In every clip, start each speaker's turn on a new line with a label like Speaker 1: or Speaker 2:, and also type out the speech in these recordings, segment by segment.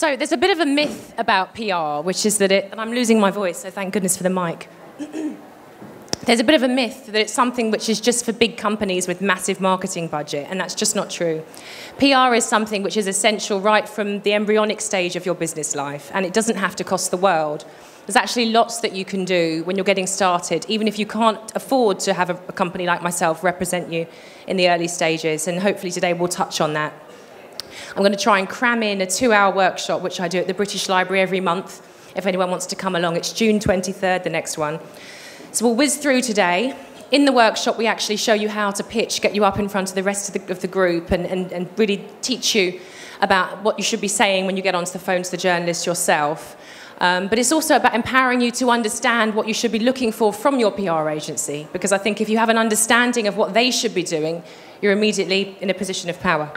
Speaker 1: So there's a bit of a myth about PR, which is that and I'm losing my voice, so thank goodness for the mic. There's a bit of a myth that it's something which is just for big companies with massive marketing budget, and that's just not true. PR is something which is essential right from the embryonic stage of your business life, and it doesn't have to cost the world. There's actually lots that you can do when you're getting started, even if you can't afford to have a company like myself represent you in the early stages, and hopefully today we'll touch on that. I'm going to try and cram in a 2-hour workshop, which I do at the British Library every month, if anyone wants to come along. It's June 23rd, the next one. So we'll whiz through today. In the workshop, we actually show you how to pitch, get you up in front of the rest of the group, and really teach you about what you should be saying when you get onto the phone to the journalist yourself. But it's also about empowering you to understand what you should be looking for from your PR agency, because I think if you have an understanding of what they should be doing, you're immediately in a position of power.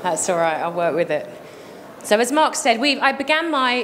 Speaker 1: That's all right, I'll work with it. So as Mark said, I began I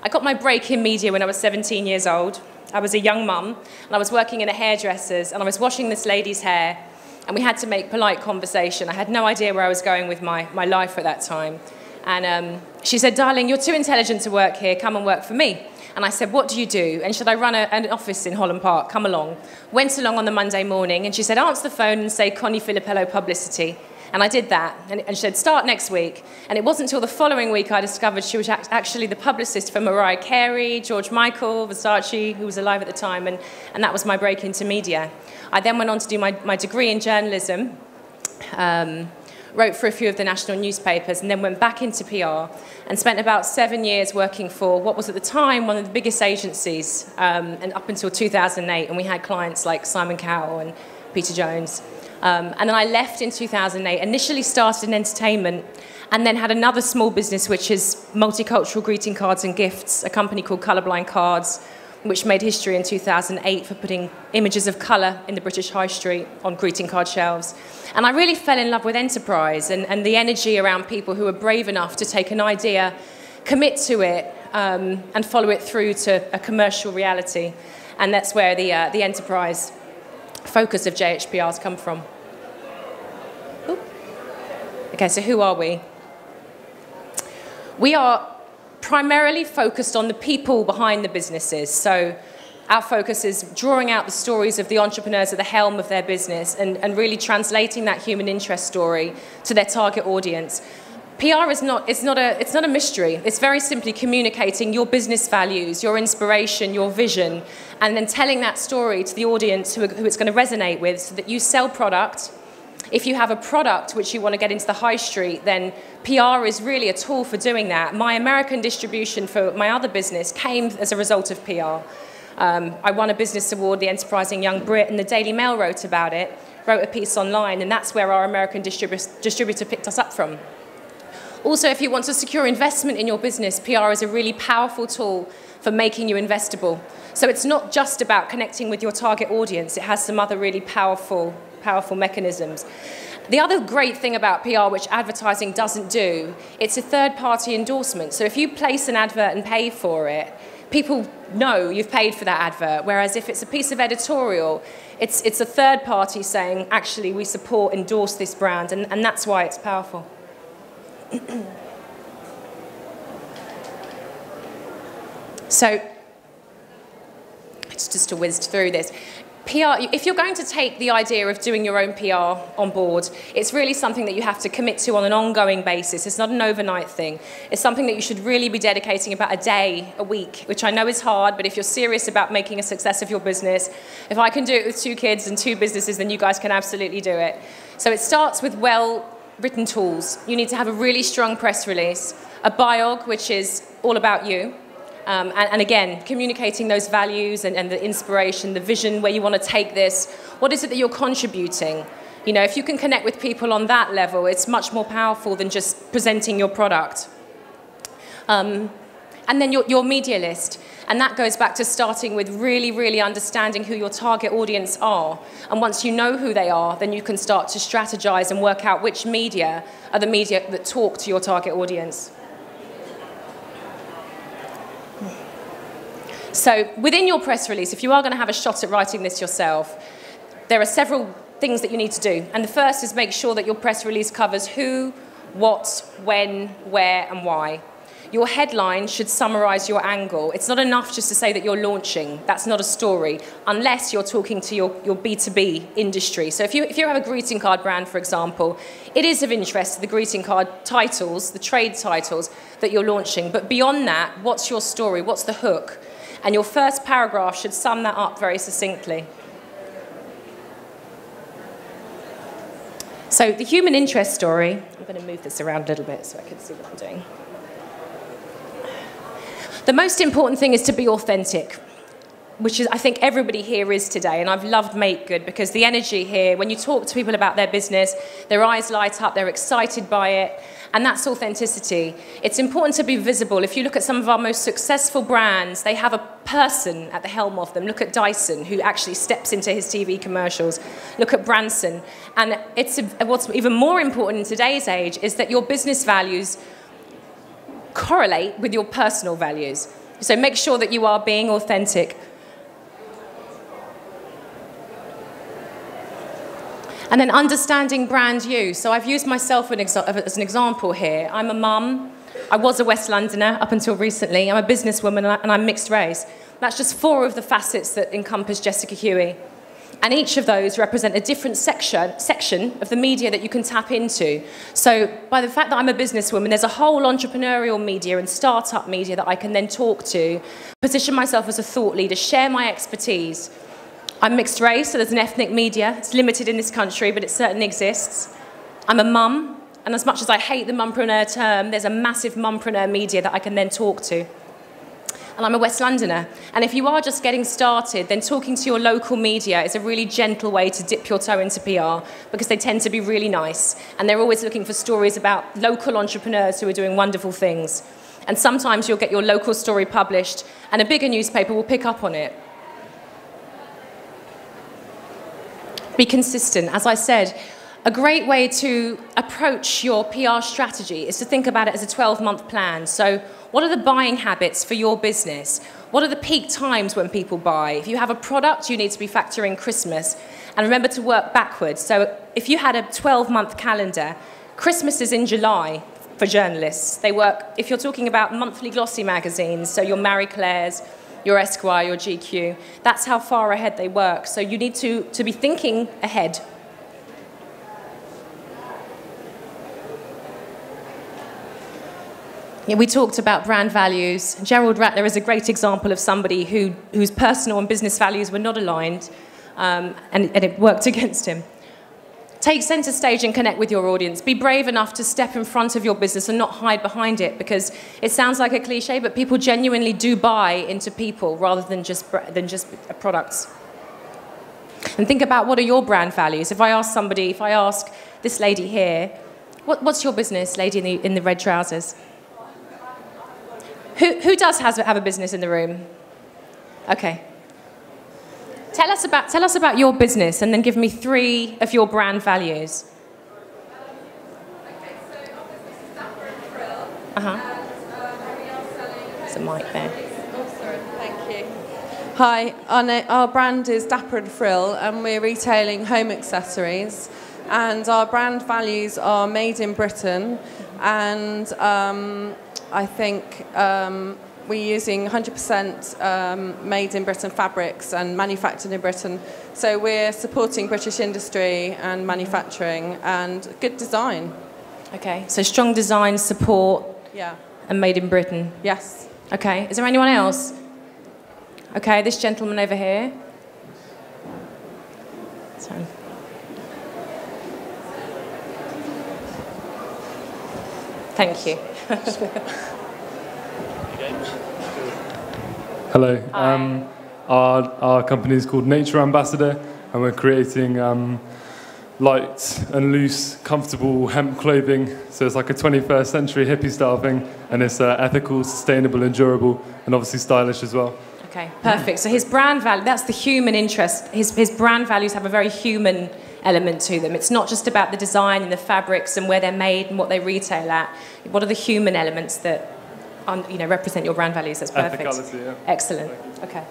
Speaker 1: got my break in media when I was 17 years old. I was a young mum, and I was working in a hairdresser's, and I was washing this lady's hair, and we had to make polite conversation. I had no idea where I was going with my life at that time. And she said, "Darling, you're too intelligent to work here, come and work for me." And I said, "What do you do? And should I run an office in Holland Park? Come along." Went along on the Monday morning, and she said, "Answer the phone and say Connie Filippello Publicity." And I did that, and she said, "Start next week." And it wasn't until the following week I discovered she was actually the publicist for Mariah Carey, George Michael, Versace, who was alive at the time, and that was my break into media. I then went on to do my degree in journalism, wrote for a few of the national newspapers, and then went back into PR and spent about 7 years working for what was at the time one of the biggest agencies, and up until 2008, and we had clients like Simon Cowell and Peter Jones. And then I left in 2008, initially started in entertainment, and then had another small business, which is multicultural greeting cards and gifts, a company called Colourblind Cards, which made history in 2008 for putting images of colour in the British High Street on greeting card shelves. And I really fell in love with enterprise and the energy around people who are brave enough to take an idea, commit to it, and follow it through to a commercial reality. And that's where the enterprise focus of JHPR's come from. Ooh. Okay, so who are we? We are primarily focused on the people behind the businesses. So our focus is drawing out the stories of the entrepreneurs at the helm of their business and really translating that human interest story to their target audience. PR is not a mystery. It's very simply communicating your business values, your inspiration, your vision, and then telling that story to the audience who it's going to resonate with, so that you sell product. If you have a product which you want to get into the high street, then PR is really a tool for doing that. My American distribution for my other business came as a result of PR. I won a business award, the Enterprising Young Brit, and the Daily Mail wrote about it, wrote a piece online, and that's where our American distributor picked us up from. Also, if you want to secure investment in your business, PR is a really powerful tool for making you investable. So it's not just about connecting with your target audience. It has some other really powerful mechanisms. The other great thing about PR, which advertising doesn't do, it's a third-party endorsement. So if you place an advert and pay for it, people know you've paid for that advert. Whereas if it's a piece of editorial, it's a third party saying, actually, we support, endorse this brand, and that's why it's powerful. So, it's just to whiz through this. PR, if you're going to take the idea of doing your own PR on board, it's really something that you have to commit to on an ongoing basis. It's not an overnight thing. It's something that you should really be dedicating about a day, a week, which I know is hard, but if you're serious about making a success of your business, if I can do it with 2 kids and 2 businesses, then you guys can absolutely do it. So it starts with well-written tools. You need to have a really strong press release, a biog, which is all about you. And again, communicating those values and the inspiration, the vision, where you want to take this. What is it that you're contributing? You know, if you can connect with people on that level, it's much more powerful than just presenting your product. And then your media list. And that goes back to starting with really, really understanding who your target audience are. And once you know who they are, then you can start to strategize and work out which media are the media that talk to your target audience. So within your press release, if you are going to have a shot at writing this yourself, there are several things that you need to do. And the first is make sure that your press release covers who, what, when, where, and why. Your headline should summarize your angle. It's not enough just to say that you're launching. That's not a story, unless you're talking to your B2B industry. So if you have a greeting card brand, for example, it is of interest to the greeting card titles, the trade titles that you're launching. But beyond that, what's your story? What's the hook? And your first paragraph should sum that up very succinctly. So the human interest story, I'm going to move this around a little bit so I can see what I'm doing. The most important thing is to be authentic, which is, I think everybody here is today, and I've loved Make Good because the energy here, when you talk to people about their business, their eyes light up, they're excited by it, and that's authenticity. It's important to be visible. If you look at some of our most successful brands, they have a person at the helm of them. Look at Dyson, who actually steps into his TV commercials. Look at Branson. And what's even more important in today's age is that your business values correlate with your personal values. So make sure that you are being authentic. And then understanding brand you. So I've used myself as an example here. I'm a mum. I was a West Londoner up until recently. I'm a businesswoman and I'm mixed race. That's just 4 of the facets that encompass Jessica Huey. And each of those represent a different section of the media that you can tap into. So by the fact that I'm a businesswoman, there's a whole entrepreneurial media and startup media that I can then talk to, position myself as a thought leader, share my expertise. I'm mixed race, so there's an ethnic media. It's limited in this country, but it certainly exists. I'm a mum, and as much as I hate the mumpreneur term, there's a massive mumpreneur media that I can then talk to. And I'm a West Londoner. And if you are just getting started, then talking to your local media is a really gentle way to dip your toe into PR because they tend to be really nice. And they're always looking for stories about local entrepreneurs who are doing wonderful things. And sometimes you'll get your local story published and a bigger newspaper will pick up on it. Be consistent. As I said, a great way to approach your PR strategy is to think about it as a 12-month plan. So what are the buying habits for your business? What are the peak times when people buy? If you have a product, you need to be factoring Christmas. And remember to work backwards. So if you had a 12-month calendar, Christmas is in July for journalists. They work, if you're talking about monthly glossy magazines, so your Marie Claire's, your Esquire, your GQ, that's how far ahead they work. So you need to be thinking ahead. Yeah, we talked about brand values. Gerald Rattler is a great example of somebody whose personal and business values were not aligned, and it worked against him. Take center stage and connect with your audience. Be brave enough to step in front of your business and not hide behind it, because it sounds like a cliche, but people genuinely do buy into people rather than just products. And think about, what are your brand values? If I ask this lady here, what's your business, lady in the red trousers? Who does have a business in the room? Okay. Tell us about your business, and then give me 3 of your brand values.
Speaker 2: Okay, so our business is Dapper and Frill,
Speaker 1: and
Speaker 2: we are selling...
Speaker 1: There's a mic there.
Speaker 2: Oh, sorry, thank you. Hi, our brand is Dapper and Frill, and we're retailing home accessories. And our brand values are made in Britain, and I think we're using 100% made in Britain fabrics and manufactured in Britain. So we're supporting British industry and manufacturing and good design.
Speaker 1: Okay, so strong design, support,
Speaker 2: Yeah.
Speaker 1: and made in Britain.
Speaker 2: Yes.
Speaker 1: Okay, is there anyone else? Okay, this gentleman over here. Sorry. Thank you.
Speaker 3: Hello. Our company is called Nature Ambassador, and we're creating light and loose, comfortable hemp clothing. So it's like a 21st century hippie style thing, and it's ethical, sustainable, and durable, and obviously stylish as well.
Speaker 1: Okay, perfect. So his brand value, that's the human interest. His brand values have a very human element to them. It's not just about the design and the fabrics and where they're made and what they retail at. What are the human elements that represent your brand values. That's perfect.
Speaker 3: Ethicality, yeah.
Speaker 1: Excellent. Okay.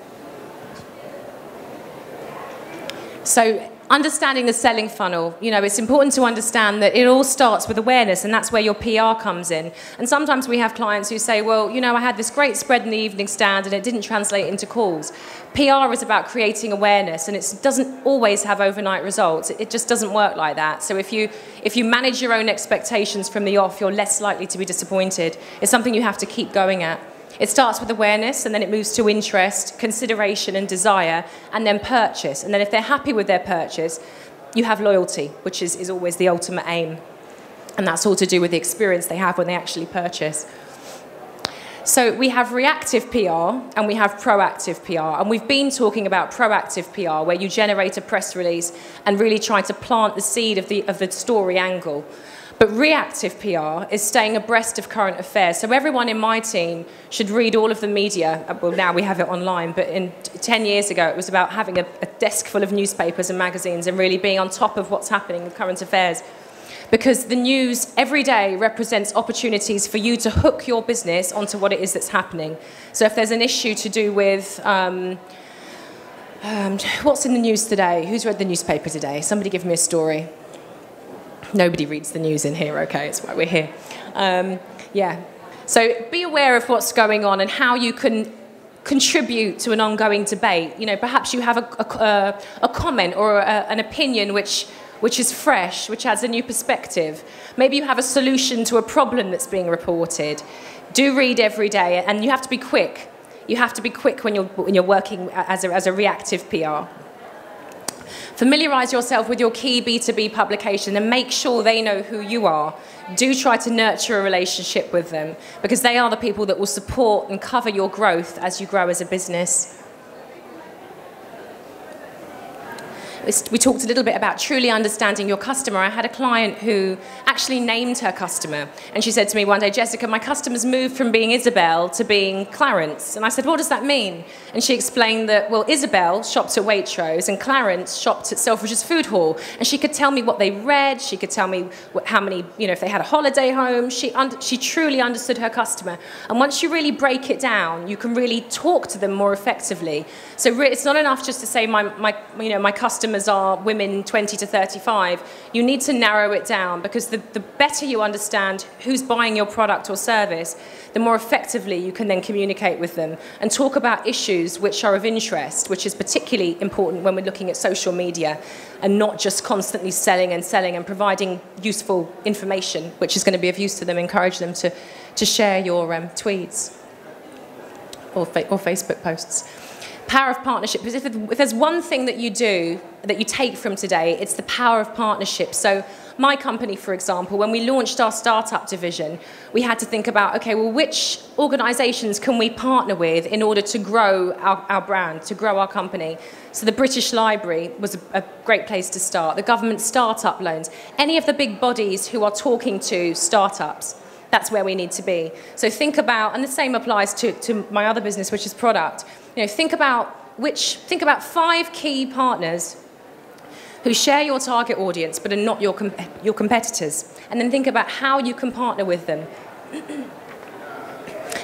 Speaker 1: So understanding the selling funnel, it's important to understand that it all starts with awareness, and that's where your PR comes in. And sometimes we have clients who say, well, I had this great spread in the evening stand and it didn't translate into calls. PR is about creating awareness, and it doesn't always have overnight results. It just doesn't work like that. So if you manage your own expectations from the off, you're less likely to be disappointed. It's something you have to keep going at. It starts with awareness, and then it moves to interest, consideration and desire, and then purchase. And then if they're happy with their purchase, you have loyalty, which is always the ultimate aim. And that's all to do with the experience they have when they actually purchase. So we have reactive PR and we have proactive PR. And we've been talking about proactive PR, where you generate a press release and really try to plant the seed of the story angle. But reactive PR is staying abreast of current affairs. So everyone in my team should read all of the media. Well, now we have it online, but 10 years ago, it was about having a desk full of newspapers and magazines and really being on top of what's happening with current affairs. Because the news every day represents opportunities for you to hook your business onto what it is that's happening. So if there's an issue to do with what's in the news today? Who's read the newspaper today? Somebody give me a story. Nobody reads the news in here, okay, that's why we're here. Yeah, so be aware of what's going on and how you can contribute to an ongoing debate. Perhaps you have a comment or an opinion which is fresh, which adds a new perspective. Maybe you have a solution to a problem that's being reported. Do read every day, and you have to be quick. You have to be quick when you're working as a reactive PR. Familiarise yourself with your key B2B publication and make sure they know who you are. Do try to nurture a relationship with them, because they are the people that will support and cover your growth as you grow as a business. We talked a little bit about truly understanding your customer. I had a client who actually named her customer. And she said to me one day, Jessica, my customer's moved from being Isabel to being Clarence. And I said, what does that mean? And she explained that, well, Isabel shopped at Waitrose and Clarence shopped at Selfridge's Food Hall. And she could tell me what they read. She could tell me how many, if they had a holiday home. She truly understood her customer. And once you really break it down, you can really talk to them more effectively. So it's not enough just to say my customers are women 20 to 35. You need to narrow it down, because the better you understand who's buying your product or service, the more effectively you can then communicate with them and talk about issues which are of interest, which is particularly important when we're looking at social media, and not just constantly selling and providing useful information, which is going to be of use to them. Encourage them to share your tweets or Facebook posts. Power of partnership. Because if there's one thing that you do, that you take from today, it's the power of partnership. So my company, for example, when we launched our startup division, we had to think about, okay, well, which organisations can we partner with in order to grow our brand, to grow our company? So the British Library was a great place to start. The government startup loans. Any of the big bodies who are talking to startups, that's where we need to be. So think about, and the same applies to my other business, which is product. Think about 5 key partners who share your target audience but are not your competitors. And then think about how you can partner with them.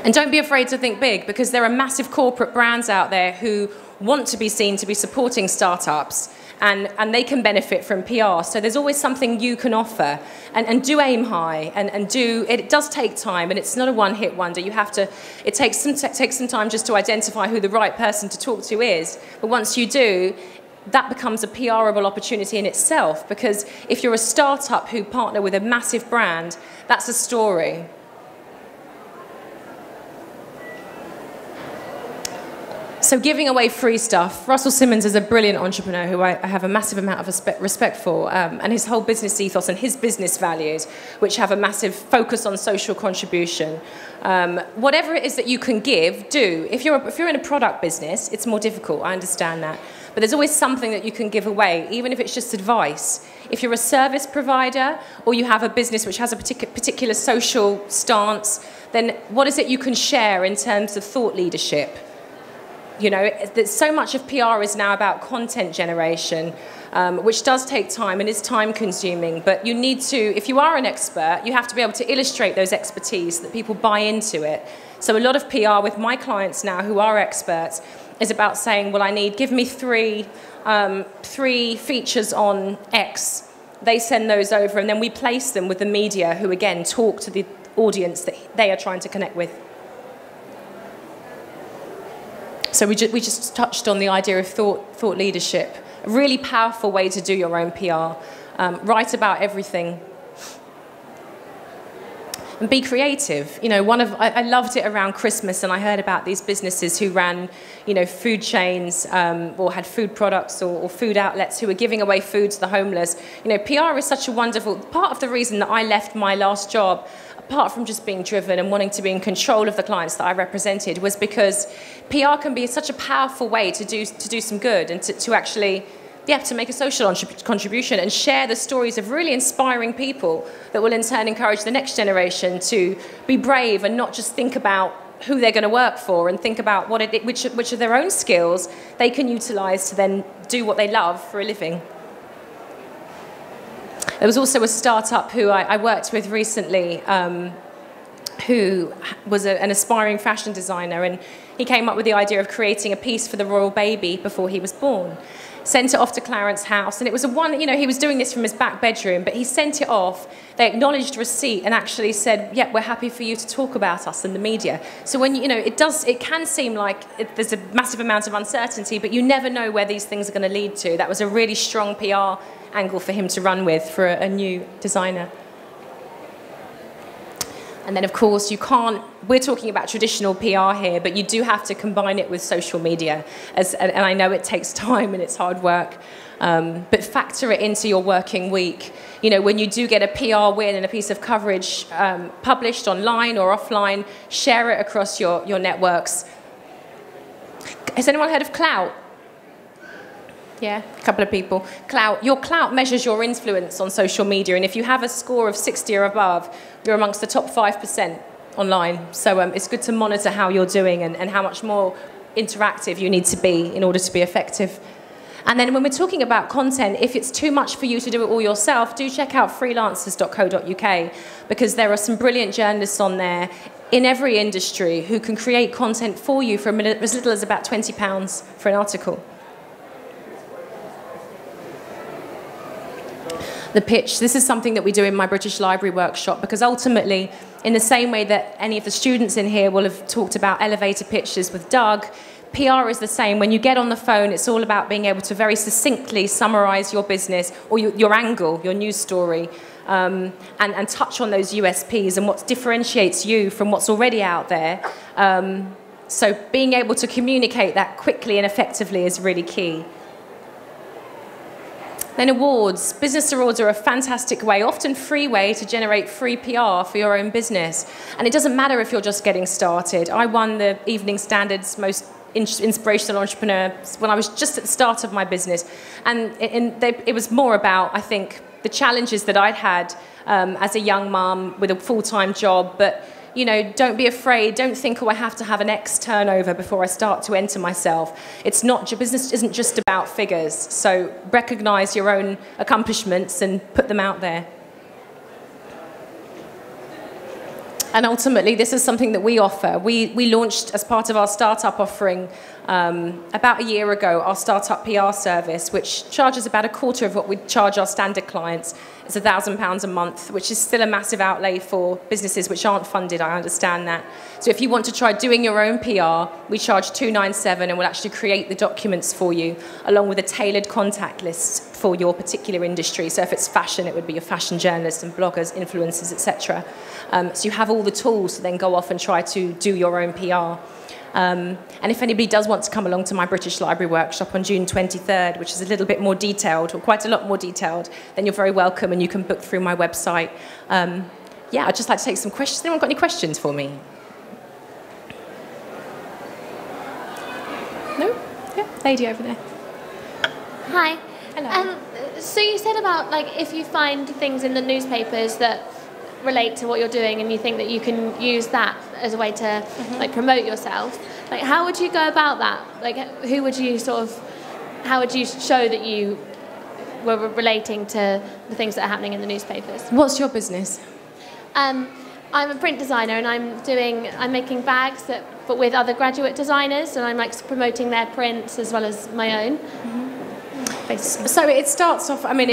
Speaker 1: And don't be afraid to think big, because there are massive corporate brands out there who want to be seen to be supporting startups, and they can benefit from PR. So there's always something you can offer. And do aim high, and it does take time, and it's not a one-hit wonder. It takes some time just to identify who the right person to talk to is. But once you do, that becomes a PRable opportunity in itself, because if you're a startup who partner with a massive brand, that's a story. So giving away free stuff. Russell Simmons is a brilliant entrepreneur who I have a massive amount of respect for, and his whole business ethos and his business values, which have a massive focus on social contribution. Whatever it is that you can give, do. If you're in a product business, it's more difficult, I understand that. But there's always something that you can give away, even if it's just advice. If you're a service provider, or you have a business which has a particular social stance, then what is it you can share in terms of thought leadership? You know, so much of PR is now about content generation, which does take time and is time consuming. But you need to, if you are an expert, you have to be able to illustrate those expertise so that people buy into it. So a lot of PR with my clients now who are experts is about saying, well, give me three features on X. They send those over, and then we place them with the media who, again, talk to the audience that they are trying to connect with. So we just touched on the idea of thought leadership. A really powerful way to do your own PR. Write about everything. And be creative. You know, I loved it around Christmas, and I heard about these businesses who ran, you know, food chains or had food products or food outlets who were giving away food to the homeless. You know, PR is such a wonderful part of the reason that I left my last job, apart from just being driven and wanting to be in control of the clients that I represented, was because PR can be such a powerful way to do some good and to actually, to make a social contribution and share the stories of really inspiring people that will in turn encourage the next generation to be brave and not just think about who they're going to work for and think about which of their own skills they can utilize to then do what they love for a living. There was also a startup who I worked with recently who was an aspiring fashion designer, and he came up with the idea of creating a piece for the royal baby before he was born. Sent it off to Clarence House, and it was he was doing this from his back bedroom, but he sent it off. They acknowledged receipt and actually said, yeah, we're happy for you to talk about us in the media. So when, it can seem like there's a massive amount of uncertainty, but you never know where these things are going to lead to. That was a really strong PR angle for him to run with for a new designer. And then, of course, we're talking about traditional PR here, but you do have to combine it with social media. And I know it takes time and it's hard work, but factor it into your working week. You know, when you do get a PR win and a piece of coverage published online or offline, share it across your networks. Has anyone heard of clout? Yeah, a couple of people. Clout. Your clout measures your influence on social media, and if you have a score of 60 or above, you're amongst the top 5% online. So it's good to monitor how you're doing and how much more interactive you need to be in order to be effective. And then when we're talking about content, if it's too much for you to do it all yourself, do check out freelancers.co.uk, because there are some brilliant journalists on there in every industry who can create content for you for as little as about £20 for an article. The pitch. This is something that we do in my British Library workshop, because ultimately, in the same way that any of the students in here will have talked about elevator pitches with Doug, PR is the same. When you get on the phone, it's all about being able to very succinctly summarize your business or your angle, your news story, and touch on those USPs and what differentiates you from what's already out there. So being able to communicate that quickly and effectively is really key. Then awards. Business awards are a fantastic way, often free way, to generate free PR for your own business. And it doesn't matter if you're just getting started. I won the Evening Standard's Most Inspirational Entrepreneur when I was just at the start of my business. And it was more about, I think, the challenges that I'd had as a young mum with a full-time job. But, you know, don't be afraid. Don't think, oh, I have to have an X turnover before I start to enter myself. It's not, your business isn't just about figures. So recognize your own accomplishments and put them out there. And ultimately, this is something that we offer. We launched as part of our startup offering about a year ago, our startup PR service, which charges about a quarter of what we charge our standard clients. It's £1,000 a month, which is still a massive outlay for businesses which aren't funded, I understand that. So if you want to try doing your own PR, we charge $297 and we'll actually create the documents for you, along with a tailored contact list for your particular industry. So if it's fashion, it would be your fashion journalists and bloggers, influencers, etc. So you have all the tools to then go off and try to do your own PR. And if anybody does want to come along to my British Library workshop on June 23rd, which is a little bit more detailed, or quite a lot more detailed, then you're very welcome and you can book through my website. Yeah, I'd just like to take some questions. Anyone got any questions for me? No? Yeah, lady over there.
Speaker 4: Hi.
Speaker 1: Hello.
Speaker 4: So you said about, like, if you find things in the newspapers that relate to what you're doing and you think that you can use that as a way to like promote yourself. Like, how would you go about that? Like, who would you how would you show that you were relating to the things that are happening in the newspapers?
Speaker 1: What's your business?
Speaker 4: I'm a print designer, and I'm making bags but with other graduate designers, and I'm like promoting their prints as well as my own.
Speaker 1: So it starts off. I mean,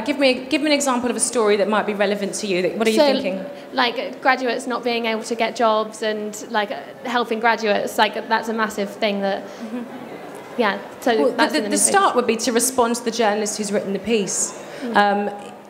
Speaker 1: give me an example of a story that might be relevant to you. What are you thinking?
Speaker 4: Like graduates not being able to get jobs, and like helping graduates. Like that's a massive thing that. Yeah. So
Speaker 1: the start would be to respond to the journalist who's written the piece.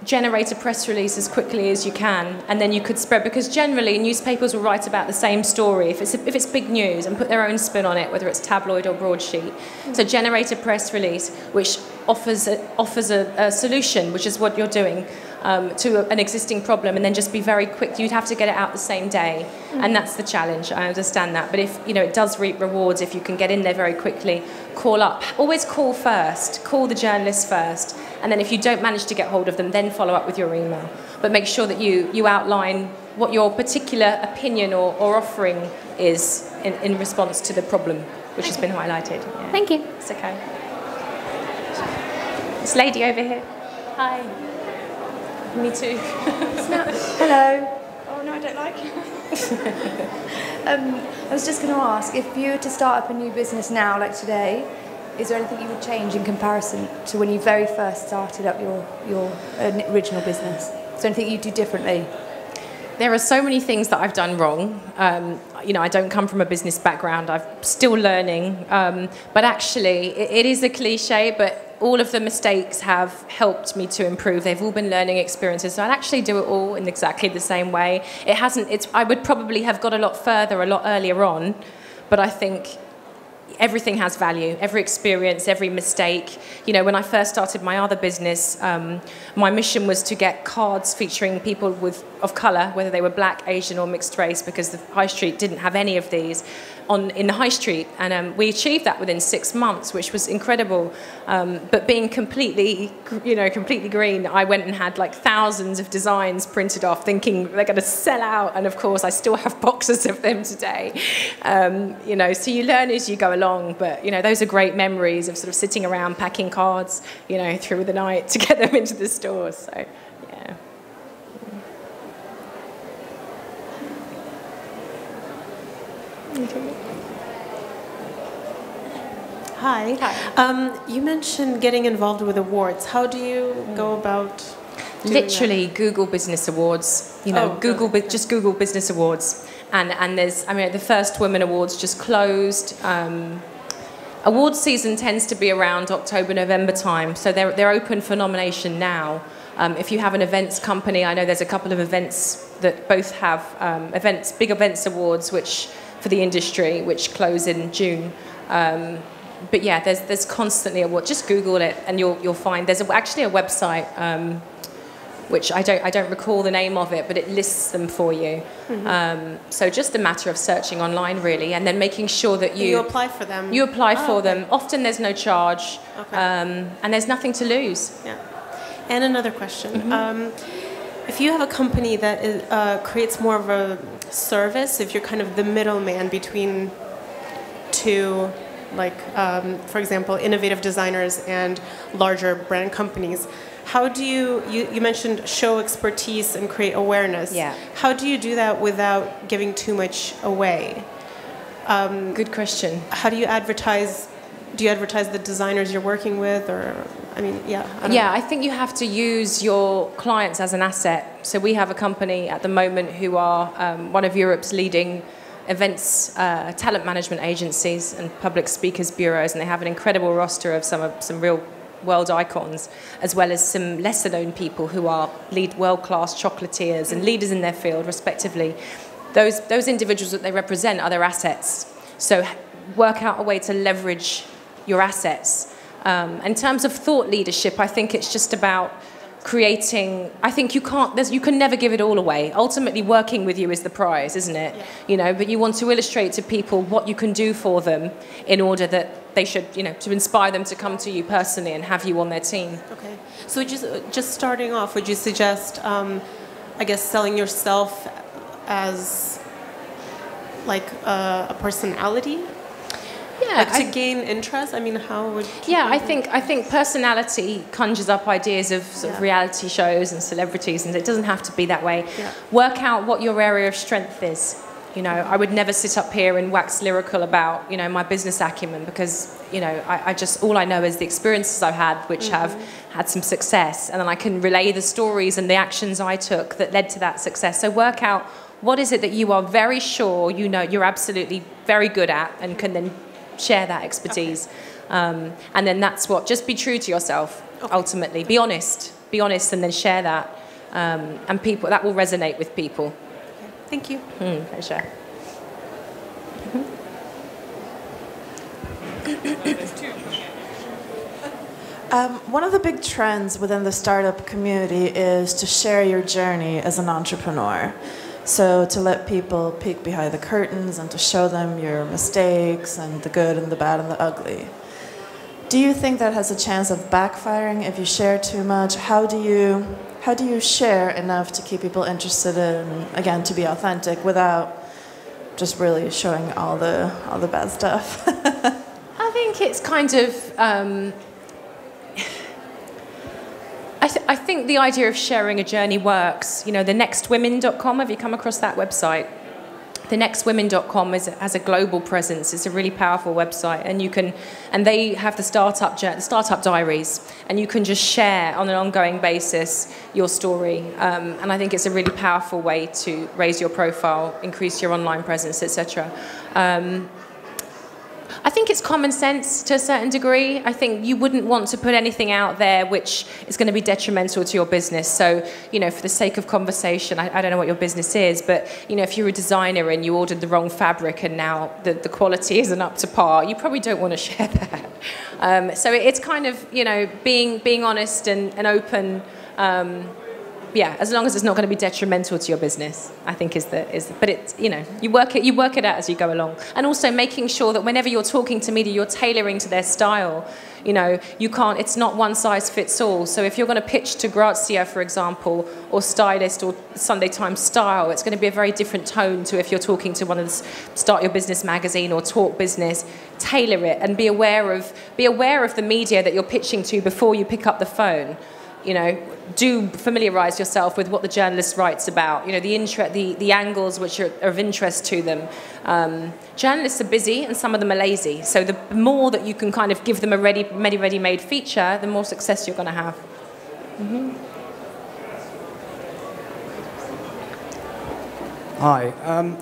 Speaker 1: Generate a press release as quickly as you can, and then you could spread, because generally newspapers will write about the same story if it's big news and put their own spin on it, whether it's tabloid or broadsheet. So generate a press release which offers a solution, which is what you're doing, to an existing problem, and then just be very quick. You'd have to get it out the same day, and that's the challenge. I understand that, but if it does reap rewards if you can get in there very quickly. Call up. Always call first. Call the journalist first, and then if you don't manage to get hold of them, then follow up with your email. But make sure that you outline what your particular opinion or offering is in response to the problem which has been highlighted. Yeah.
Speaker 4: Thank you.
Speaker 1: It's okay. This lady over here. Hi. Me too.
Speaker 5: Hello. Oh no, I don't like it. I was just going to ask, if you were to start up a new business now, like today, is there anything you would change in comparison to when you very first started up your original business? Is there anything you'd do differently?
Speaker 1: There are so many things that I've done wrong. I don't come from a business background. I'm still learning. But actually, it is a cliche, but all of the mistakes have helped me to improve. They've all been learning experiences. So I'd actually do it all in exactly the same way. I would probably have got a lot further a lot earlier on, but I think everything has value, every experience, every mistake. When I first started my other business, my mission was to get cards featuring people of colour, whether they were black, Asian or mixed race, because the high street didn't have any of these in the high street. And we achieved that within 6 months, which was incredible. But being completely green, I went and had like thousands of designs printed off, thinking they're going to sell out. And of course, I still have boxes of them today. So you learn as you go along. But, those are great memories of sort of sitting around packing cards, through the night to get them into the stores. So, yeah.
Speaker 6: Hi. You mentioned getting involved with awards. How do you go about doing
Speaker 1: Literally
Speaker 6: that?
Speaker 1: Google Business Awards. Just Google Business Awards. And there's, the first Women Awards just closed. Awards season tends to be around October, November time. So they're open for nomination now. If you have an events company, I know there's a couple of events that both have big events awards, which for the industry, which close in June. But yeah, there's constantly awards. Just Google it, and you'll find there's actually a website, which I don't recall the name of it, but it lists them for you. Mm-hmm. So just a matter of searching online, really, and then making sure that you
Speaker 6: apply for them.
Speaker 1: You apply for them. Often there's no charge,
Speaker 6: okay.
Speaker 1: And there's nothing to lose.
Speaker 6: Yeah. And another question. Mm-hmm. If you have a company that creates more of a service, if you're kind of the middleman between two, like, for example, innovative designers and larger brand companies, how do you mentioned show expertise and create awareness.
Speaker 1: Yeah.
Speaker 6: How do you do that without giving too much away?
Speaker 1: Good question.
Speaker 6: How do you advertise? Do you advertise the designers you're working with, or
Speaker 1: I think you have to use your clients as an asset. So we have a company at the moment who are one of Europe's leading events talent management agencies and public speakers bureaus, and they have an incredible roster of some real world icons, as well as some lesser known people who are world-class chocolatiers and leaders in their field, respectively. Those individuals that they represent are their assets. So work out a way to leverage your assets. In terms of thought leadership, I think it's just about creating. I think you can never give it all away. Ultimately, working with you is the prize, isn't it? Yeah. But you want to illustrate to people what you can do for them in order that they should, to inspire them to come to you personally and have you on their team.
Speaker 6: Okay. So just starting off, would you suggest, selling yourself as like a personality?
Speaker 1: Yeah,
Speaker 6: like to gain interest. I mean, how would?
Speaker 1: Yeah, I think personality conjures up ideas of sort of reality shows and celebrities, and it doesn't have to be that way.
Speaker 6: Yeah.
Speaker 1: Work out what your area of strength is. You know, I would never sit up here and wax lyrical about, you know, my business acumen, because, you know, I just, all I know is the experiences I've had, which have had some success, and then I can relay the stories and the actions I took that led to that success. So work out what is it that you are very sure, you know, you're absolutely very good at, and can then share that expertise. And then that's what, just be true to yourself, ultimately. Be honest, and then share that. And people, that will resonate with people.
Speaker 6: Thank you.
Speaker 1: Pleasure.
Speaker 7: One of the big trends within the startup community is to share your journey as an entrepreneur. So to let people peek behind the curtains and to show them your mistakes and the good and the bad and the ugly. Do you think that has a chance of backfiring if you share too much? How do you share enough to keep people interested in, again, to be authentic without just really showing all the bad stuff?
Speaker 1: I think it's kind of... I think the idea of sharing a journey works. You know, thenextwomen.com, have you come across that website? Thenextwomen.com has a global presence. It's a really powerful website, and they have the startup diaries, and you can just share on an ongoing basis your story. And I think it's a really powerful way to raise your profile, increase your online presence, etc. I think it's common sense to a certain degree. I think you wouldn't want to put anything out there which is going to be detrimental to your business. So, you know, for the sake of conversation, I don't know what your business is, but, you know, if you're a designer and you ordered the wrong fabric and now the quality isn't up to par, you probably don't want to share that. So it's kind of, you know, being honest and open. Yeah, as long as it's not going to be detrimental to your business, I think but it's, you know, you work it out as you go along. And also making sure that whenever you're talking to media, you're tailoring to their style. You know, it's not one size fits all. So if you're going to pitch to Grazia, for example, or Stylist or Sunday Times Style, it's going to be a very different tone to if you're talking to one of the Start Your Business magazine or Talk Business. Tailor it and be aware of the media that you're pitching to before you pick up the phone. You know, do familiarise yourself with what the journalist writes about. You know, the angles which are of interest to them. Journalists are busy, and some of them are lazy. So the more that you can kind of give them a ready-made feature, the more success you're going to have.
Speaker 8: Hi,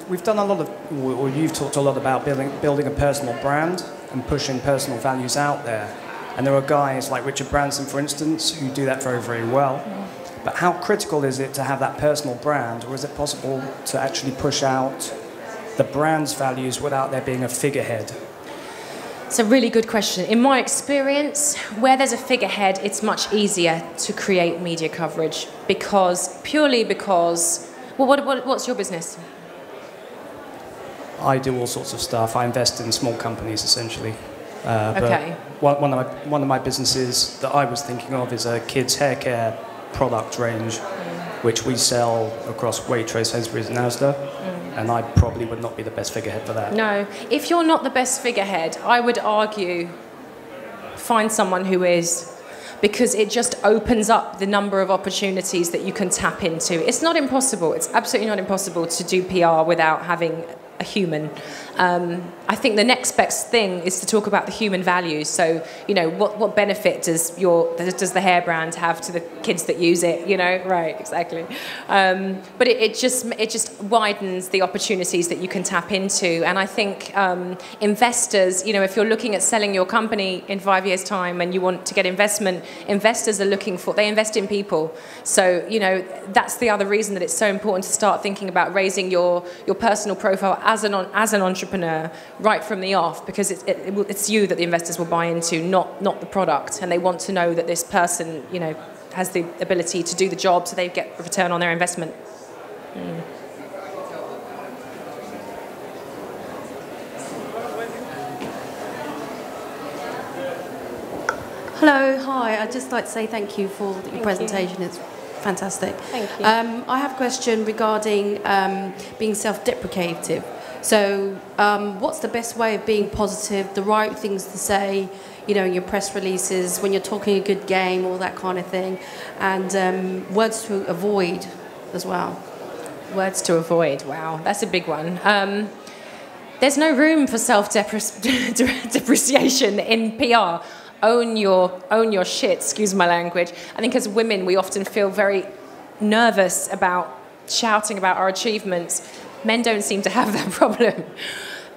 Speaker 8: we've done a lot of, or you've talked a lot about building a personal brand and pushing personal values out there. And there are guys like Richard Branson, for instance, who do that very, very well. But how critical is it to have that personal brand, or is it possible to actually push out the brand's values without there being a figurehead?
Speaker 1: It's a really good question. In my experience, where there's a figurehead, it's much easier to create media coverage purely because, well, what's your business?
Speaker 8: I do all sorts of stuff. I invest in small companies, essentially.
Speaker 1: Okay.
Speaker 8: But one of my businesses that I was thinking of is a kids' hair care product range, which we sell across Waitrose, Sainsbury's and Asda, and I probably would not be the best figurehead for that. No,
Speaker 1: if you're not the best figurehead, I would argue find someone who is, because it just opens up the number of opportunities that you can tap into. It's not impossible. It's absolutely not impossible to do PR without having a human. I think the next best thing is to talk about the human values. So, you know, what benefit does the hair brand have to the kids that use it? You know, right? Exactly. But it just widens the opportunities that you can tap into. And I think investors, you know, if you're looking at selling your company in 5 years' time and you want to get investment, investors are they invest in people. So, you know, that's the other reason that it's so important to start thinking about raising your personal profile as an entrepreneur right from the off, because it's you that the investors will buy into, not the product, and they want to know that this person, you know, has the ability to do the job, so they get a return on their investment.
Speaker 9: Hello, hi. I'd just like to say thank you for your presentation. It's fantastic.
Speaker 1: Thank you.
Speaker 9: I have a question regarding being self-deprecative. So what's the best way of being positive, the right things to say, you know, in your press releases, when you're talking a good game, all that kind of thing, and words to avoid as well?
Speaker 1: Words to avoid, wow, that's a big one. There's no room for self-depreciation in PR. Own your shit, excuse my language. I think as women, we often feel very nervous about shouting about our achievements. Men don't seem to have that problem.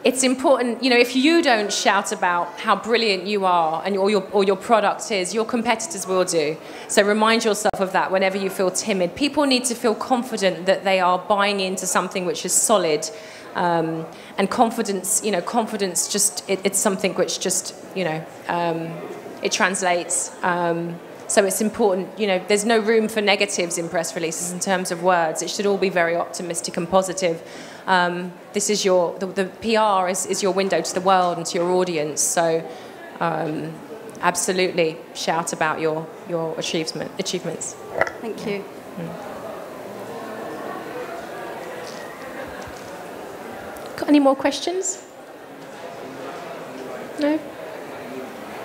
Speaker 1: It's important, you know, if you don't shout about how brilliant you are and or your product is, your competitors will do. So remind yourself of that whenever you feel timid. People need to feel confident that they are buying into something which is solid. And confidence, you know, confidence just, it's something which just, you know, it translates. So it's important, you know, there's no room for negatives in press releases in terms of words. It should all be very optimistic and positive. This is the PR is your window to the world and to your audience. So absolutely shout about your achievements.
Speaker 9: Thank you.
Speaker 1: Got any more questions? No?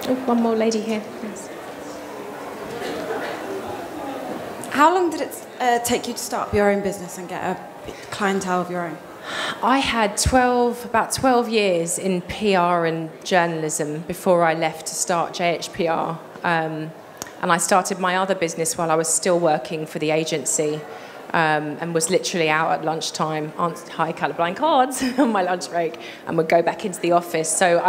Speaker 1: Oh, one more lady here. Yes.
Speaker 10: How long did it take you to start up your own business and get a clientele of your own?
Speaker 1: I had about 12 years in PR and journalism before I left to start JHPR. And I started my other business while I was still working for the agency. And was literally out at lunchtime on high colourblind cards on my lunch break and would go back into the office. So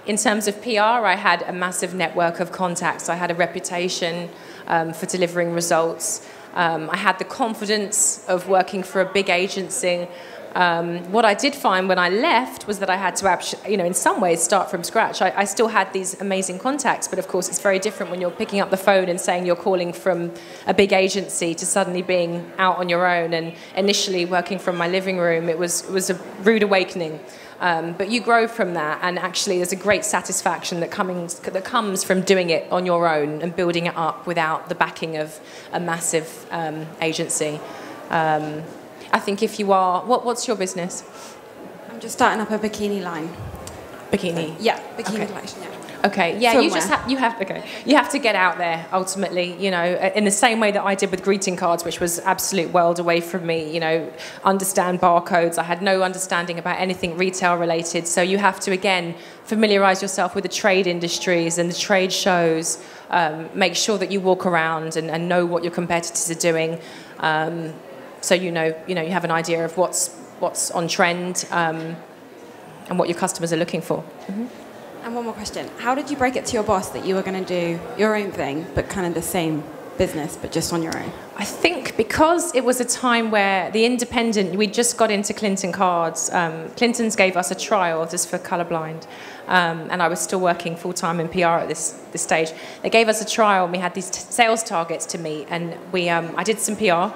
Speaker 1: in terms of PR, I had a massive network of contacts. I had a reputation for delivering results. I had the confidence of working for a big agency. What I did find when I left was that I had to, you know, in some ways start from scratch. I still had these amazing contacts, but of course it's very different when you're picking up the phone and saying you're calling from a big agency to suddenly being out on your own. And initially working from my living room, it was a rude awakening. But you grow from that, and actually there's a great satisfaction that comes from doing it on your own and building it up without the backing of a massive agency. I think if you are, what's your business?
Speaker 10: I'm just starting up a bikini line.
Speaker 1: Bikini?
Speaker 10: Yeah, bikini collection, yeah.
Speaker 1: Okay, yeah,
Speaker 10: Swimwear.
Speaker 1: you have to get out there ultimately, you know, in the same way that I did with greeting cards, which was absolute world away from me, you know, understand barcodes. I had no understanding about anything retail related. So you have to, again, familiarise yourself with the trade industries and the trade shows, make sure that you walk around and know what your competitors are doing. So you have an idea of what's on trend and what your customers are looking for. Mm-hmm.
Speaker 10: And one more question. How did you break it to your boss that you were going to do your own thing, but kind of the same business, but just on your own?
Speaker 1: I think because it was a time where the Independent, we just got into Clinton cards. Clinton's gave us a trial just for colourblind. And I was still working full-time in PR at this stage. They gave us a trial and we had these sales targets to meet, and I did some PR,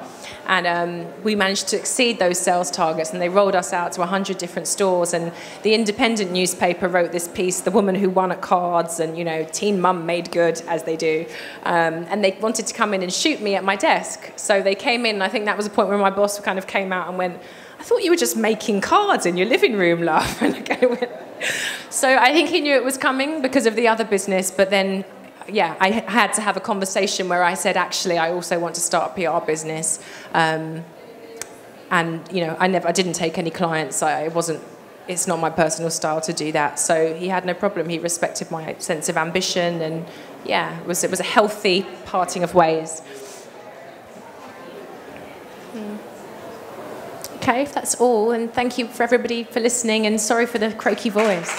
Speaker 1: and we managed to exceed those sales targets, and they rolled us out to 100 different stores. And the Independent newspaper wrote this piece, The Woman Who Won at Cards, and, you know, Teen Mum made good, as they do. And they wanted to come in and shoot me at my desk. So they came in, and I think that was a point where my boss kind of came out and went, I thought you were just making cards in your living room, love. And I went, so I think he knew it was coming because of the other business, but then, yeah, I had to have a conversation where I said, actually, I also want to start a PR business. And, you know, I didn't take any clients. It's not my personal style to do that. So he had no problem. He respected my sense of ambition, and yeah, it was a healthy parting of ways. Okay, if that's all, and thank you for everybody for listening, and sorry for the croaky voice.